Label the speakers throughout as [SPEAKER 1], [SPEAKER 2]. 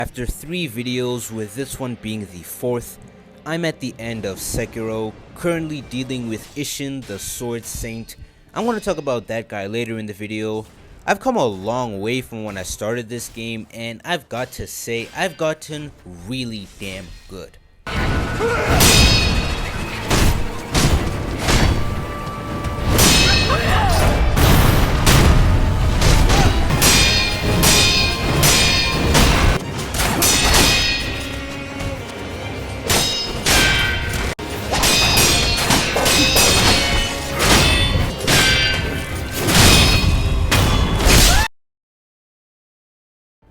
[SPEAKER 1] After 3 videos, with this one being the 4th, I'm at the end of Sekiro, currently dealing with Ishin the Sword Saint. I'm going to talk about that guy later in the video. I've come a long way from when I started this game, and I've got to say, I've gotten really damn good.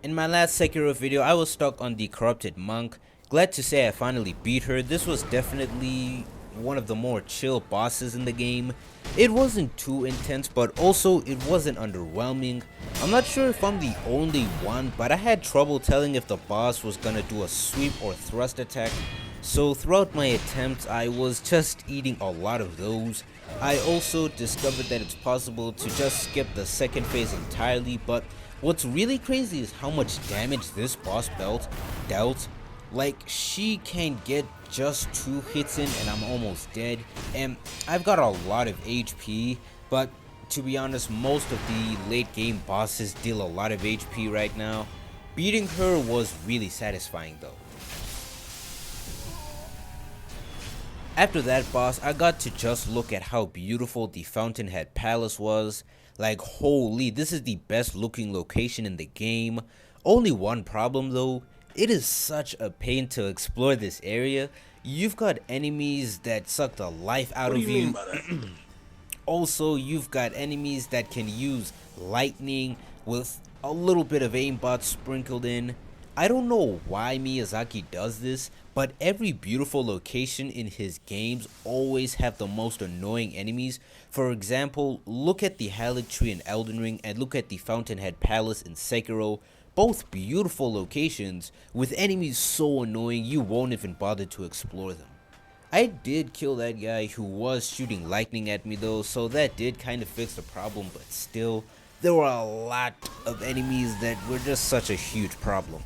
[SPEAKER 1] In my last Sekiro video, I was stuck on the Corrupted Monk. Glad to say I finally beat her. This was definitely one of the more chill bosses in the game. It wasn't too intense, but also it wasn't underwhelming. I'm not sure if I'm the only one, but I had trouble telling if the boss was gonna do a sweep or thrust attack. So throughout my attempts, I was just eating a lot of those. I also discovered that it's possible to just skip the second phase entirely, but what's really crazy is how much damage this boss dealt. Like, she can get just 2 hits in and I'm almost dead, and I've got a lot of HP, but to be honest, most of the late game bosses deal a lot of HP right now. Beating her was really satisfying though. After that boss, I got to just look at how beautiful the Fountainhead Palace was. Like, holy, this is the best looking location in the game. Only one problem though, it is such a pain to explore this area. You've got enemies that suck the life out of you. Also, you've got enemies that can use lightning with a little bit of aimbot sprinkled in. I don't know why Miyazaki does this, but every beautiful location in his games always have the most annoying enemies. For example, look at the Haligtree in Elden Ring and look at the Fountainhead Palace in Sekiro. Both beautiful locations with enemies so annoying you won't even bother to explore them. I did kill that guy who was shooting lightning at me though, so that did kind of fix the problem, but still, there were a lot of enemies that were just such a huge problem.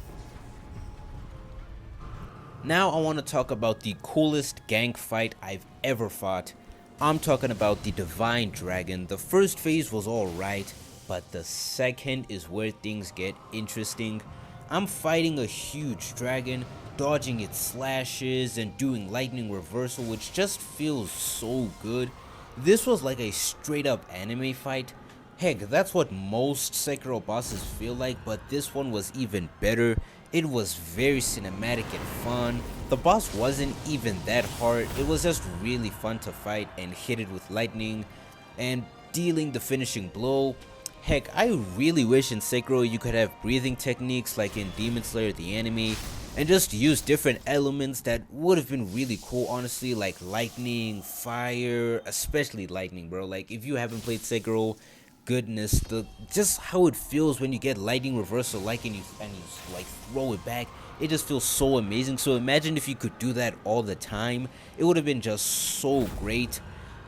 [SPEAKER 1] Now I want to talk about the coolest gank fight I've ever fought. I'm talking about the Divine Dragon. The first phase was alright, but the second is where things get interesting. I'm fighting a huge dragon, dodging its slashes and doing lightning reversal, which just feels so good. This was like a straight up anime fight. Heck, that's what most Sekiro bosses feel like, but this one was even better. It was very cinematic and fun. The boss wasn't even that hard. It was just really fun to fight and hit it with lightning and dealing the finishing blow. Heck, I really wish in Sekiro you could have breathing techniques like in Demon Slayer the anime, and just use different elements that would have been really cool, honestly, like lightning, fire, especially lightning, bro. Like, if you haven't played Sekiro, goodness, just how it feels when you get lightning reversal like and you like throw it back, it just feels so amazing. So imagine if you could do that all the time. It would have been just so great.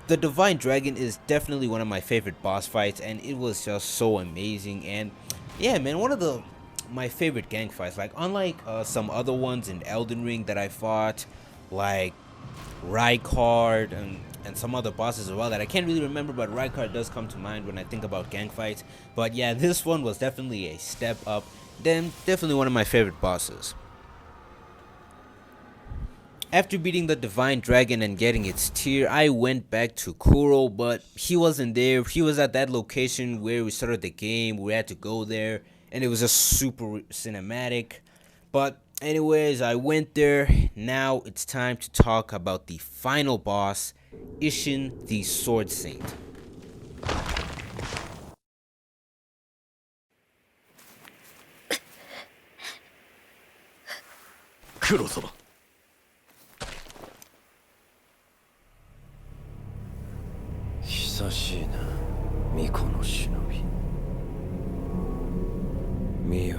[SPEAKER 1] The Divine Dragon is definitely one of my favorite boss fights, and it was just so amazing. And yeah, man, one of my favorite gank fights. Like, unlike some other ones in Elden Ring that I fought, like Rykard and some other bosses as well that I can't really remember, but Rykard does come to mind when I think about gank fights. But yeah, this one was definitely a step up. Then definitely one of my favorite bosses. After beating the Divine Dragon and getting its tear, I went back to Kuro, but he wasn't there. He was at that location where we started the game. We had to go there, and it was just super cinematic. But anyways, I went there. Now it's time to talk about the final boss, Ishin the Sword Saint.
[SPEAKER 2] 九郎様。久しいな、巫女の忍び。見よ、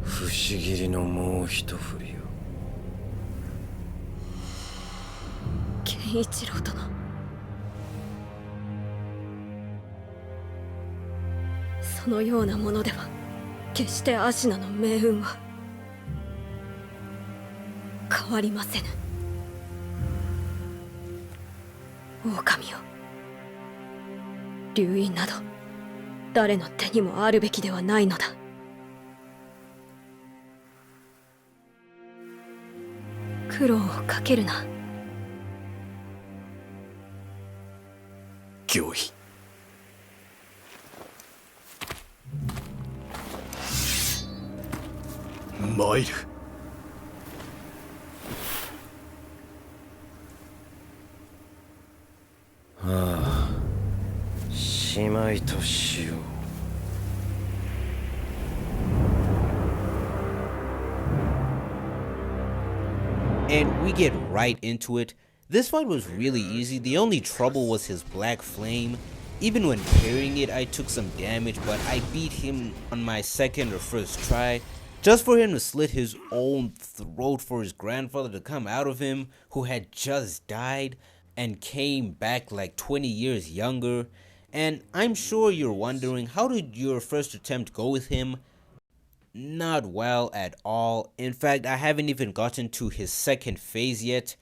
[SPEAKER 2] 不思議りのもう一振りよ。
[SPEAKER 3] 健一郎殿。そのようなものでは決してアシナの命運は。変わりませぬ。狼よ、流因など誰の手にもあるべきではないのだ。苦労をかけるな。
[SPEAKER 2] 行為参る。ああ、しまいとしよう。
[SPEAKER 1] And we get right into it. This fight was really easy. The only trouble was his black flame. Even when parrying it, I took some damage, but I beat him on my second or first try. Just for him to slit his own throat for his grandfather to come out of him, who had just died and came back like 20 years younger. And I'm sure you're wondering, how did your first attempt go with him? Not well at all. In fact, I haven't even gotten to his second phase yet.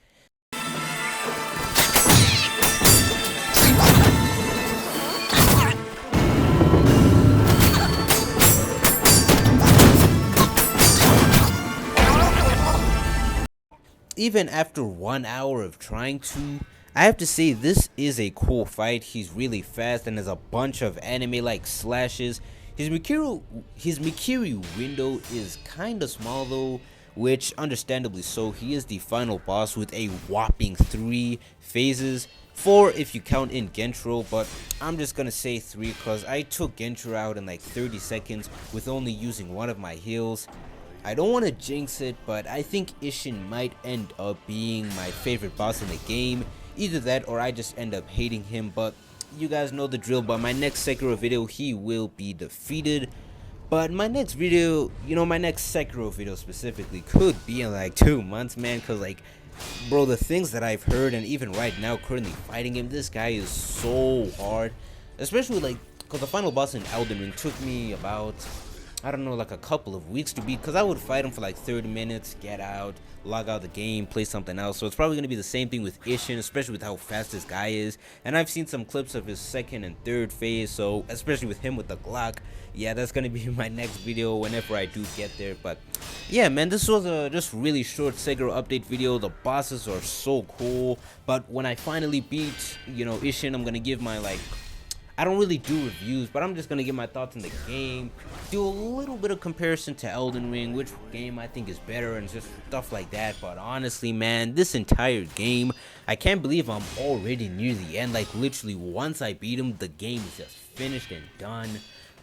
[SPEAKER 1] Even after 1 hour of trying to, I have to say this is a cool fight. He's really fast and has a bunch of anime-like slashes. His Mikiri window is kinda small though, which understandably so. He is the final boss with a whopping 3 phases. 4 if you count in Gentro, but I'm just gonna say 3 because I took Gentro out in like 30 seconds with only using one of my heals. I don't want to jinx it, but I think Ishin might end up being my favorite boss in the game. Either that or I just end up hating him, but you guys know the drill. By my next Sekiro video, he will be defeated. But my next video, my next Sekiro video specifically could be in like 2 months, man, because like, bro, the things that I've heard and even right now currently fighting him, this guy is so hard. Especially like, because the final boss in Elden Ring took me about, I don't know, like a couple of weeks to beat, because I would fight him for like 30 minutes, get out, log out the game, play something else. So it's probably going to be the same thing with Ishin, especially with how fast this guy is. And I've seen some clips of his second and third phase, so especially with him with the Glock. Yeah, that's going to be my next video whenever I do get there. But yeah, man, this was a just really short Sekiro update video. The bosses are so cool. But when I finally beat, Ishin, I'm going to give my like, I don't really do reviews, but I'm just going to give my thoughts on the game, do a little bit of comparison to Elden Ring, which game I think is better, and just stuff like that. But honestly, man, this entire game, I can't believe I'm already near the end. Like, literally, once I beat him, the game is just finished and done.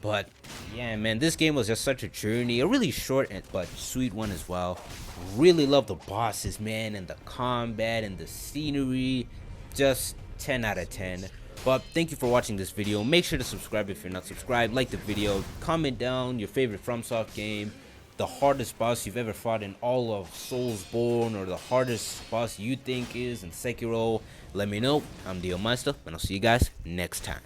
[SPEAKER 1] But yeah, man, this game was just such a journey, a really short but sweet one as well. Really love the bosses, man, and the combat and the scenery. Just 10 out of 10. But thank you for watching this video. Make sure to subscribe if you're not subscribed. Like the video. Comment down your favorite FromSoft game, the hardest boss you've ever fought in all of Soulsborne, or the hardest boss you think is in Sekiro. Let me know. I'm Dio Meister, and I'll see you guys next time.